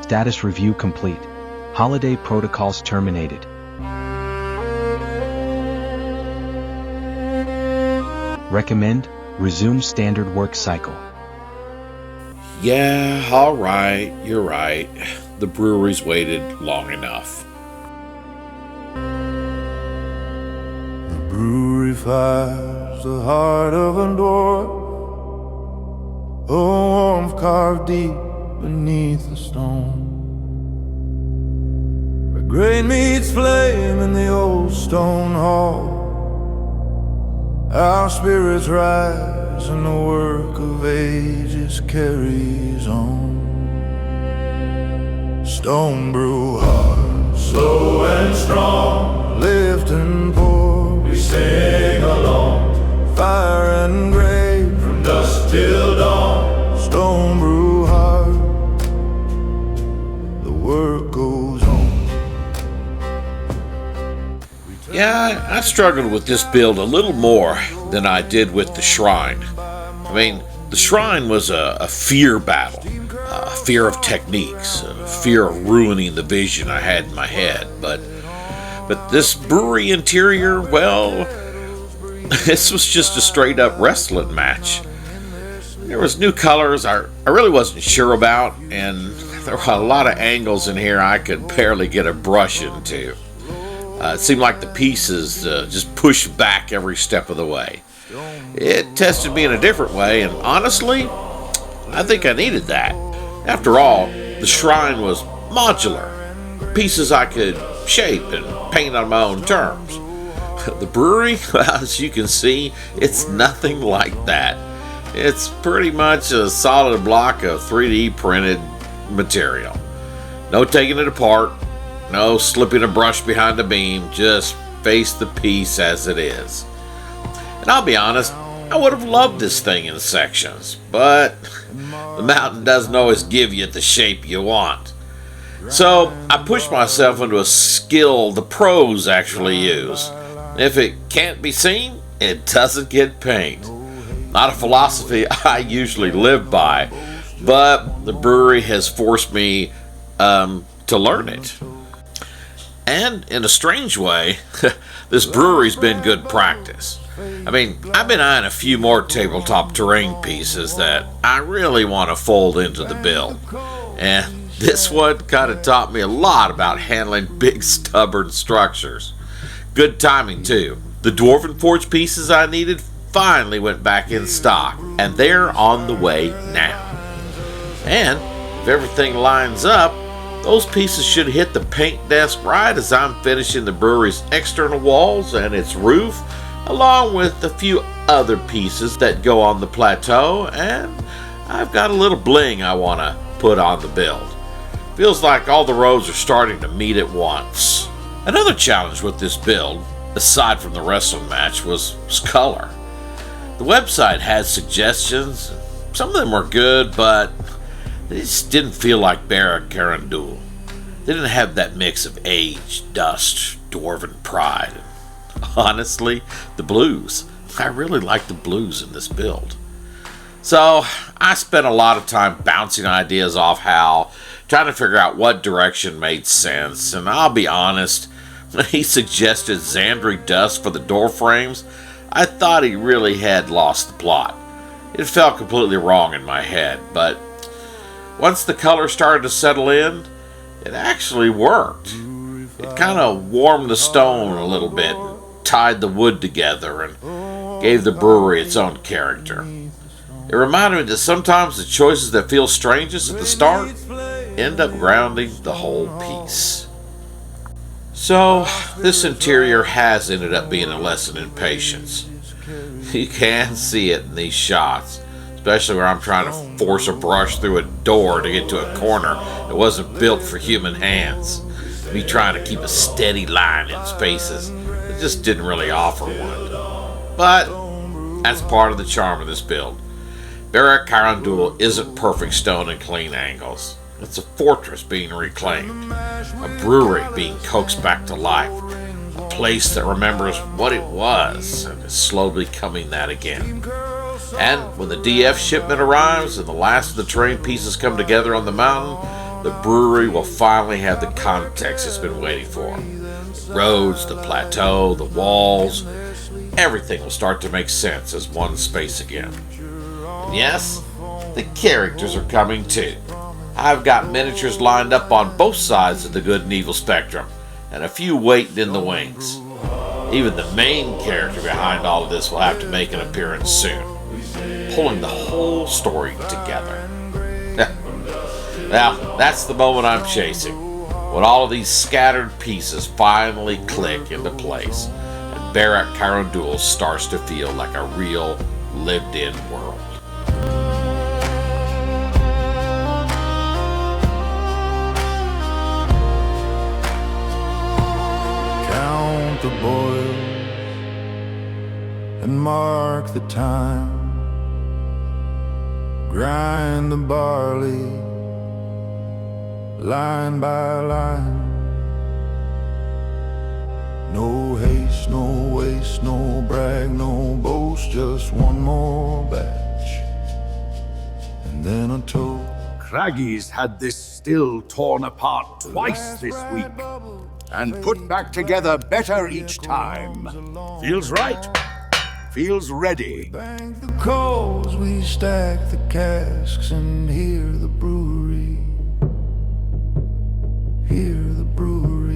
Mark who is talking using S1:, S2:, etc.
S1: Status review complete. Holiday protocols terminated. Recommend resume standard work cycle.
S2: Yeah, all right, you're right. The brewery's waited long enough.
S3: The brewery fires the heart of a dwarf, a warmth carved deep beneath the stone. Where grain meets flame in the old stone hall, our spirits rise and the work of ages carries on. Stone brew hard, slow and strong, lift and pour, we sing along. Fire and grave, from dusk till dawn. Stone brew hard, the work goes on.
S2: Yeah, I struggled with this build a little more than I did with the shrine. I mean, the shrine was a fear battle, a fear of techniques, a fear of ruining the vision I had in my head. But this brewery interior, well, this was just a straight up wrestling match. There was new colors I really wasn't sure about, and there were a lot of angles in here I could barely get a brush into. It seemed like the pieces just pushed back every step of the way. It tested me in a different way, and honestly, I think I needed that. After all, the shrine was modular. Pieces I could shape and paint on my own terms. The brewery, well, as you can see, it's nothing like that. It's pretty much a solid block of 3D printed material. No taking it apart. No slipping a brush behind a beam, just face the piece as it is. And I'll be honest, I would have loved this thing in sections, but the mountain doesn't always give you the shape you want. So I pushed myself into a skill the pros actually use. If it can't be seen, it doesn't get paint. Not a philosophy I usually live by, but the brewery has forced me to learn it. And in a strange way, this brewery's been good practice. I mean, I've been eyeing a few more tabletop terrain pieces that I really want to fold into the build. And this one kind of taught me a lot about handling big stubborn structures. Good timing too. The Dwarven Forge pieces I needed finally went back in stock, and they're on the way now. And if everything lines up, those pieces should hit the paint desk right as I'm finishing the brewery's external walls and its roof, along with a few other pieces that go on the plateau, and I've got a little bling I want to put on the build. Feels like all the roads are starting to meet at once. Another challenge with this build, aside from the wrestling match, was color. The website had suggestions. Some of them were good, but they just didn't feel like Barak-Karandul. They didn't have that mix of age, dust, dwarven pride. And honestly, the blues. I really like the blues in this build. So I spent a lot of time bouncing ideas off Hal, trying to figure out what direction made sense. And I'll be honest, when he suggested Xandri dust for the door frames, I thought he really had lost the plot. It felt completely wrong in my head, but once the color started to settle in, it actually worked. It kind of warmed the stone a little bit, tied the wood together, and gave the brewery its own character. It reminded me that sometimes the choices that feel strangest at the start end up grounding the whole piece. So, this interior has ended up being a lesson in patience. You can see it in these shots, especially where I'm trying to force a brush through a door to get to a corner that wasn't built for human hands. Me trying to keep a steady line in spaces that just didn't really offer one. But that's part of the charm of this build. Barak-Karandul isn't perfect stone and clean angles. It's a fortress being reclaimed, a brewery being coaxed back to life, a place that remembers what it was and is slowly coming that again. And when the DF shipment arrives and the last of the terrain pieces come together on the mountain, the brewery will finally have the context it's been waiting for. The roads, the plateau, the walls, everything will start to make sense as one space again. And yes, the characters are coming too. I've got miniatures lined up on both sides of the good and evil spectrum, and a few waiting in the wings. Even the main character behind all of this will have to make an appearance soon, pulling the whole story together. Now, that's the moment I'm chasing, when all of these scattered pieces finally click into place, and Barak-Karandul starts to feel like a real, lived-in world.
S3: Count the boils and mark the time. Grind the barley line by line. No haste, no waste, no brag, no boast, just one more batch, and then a toast.
S4: Craggy's had this still torn apart twice this week, and put back together better each time. Feels right. Feels ready.
S3: Bank the coals, we stack the casks, and hear the brewery. Hear the brewery.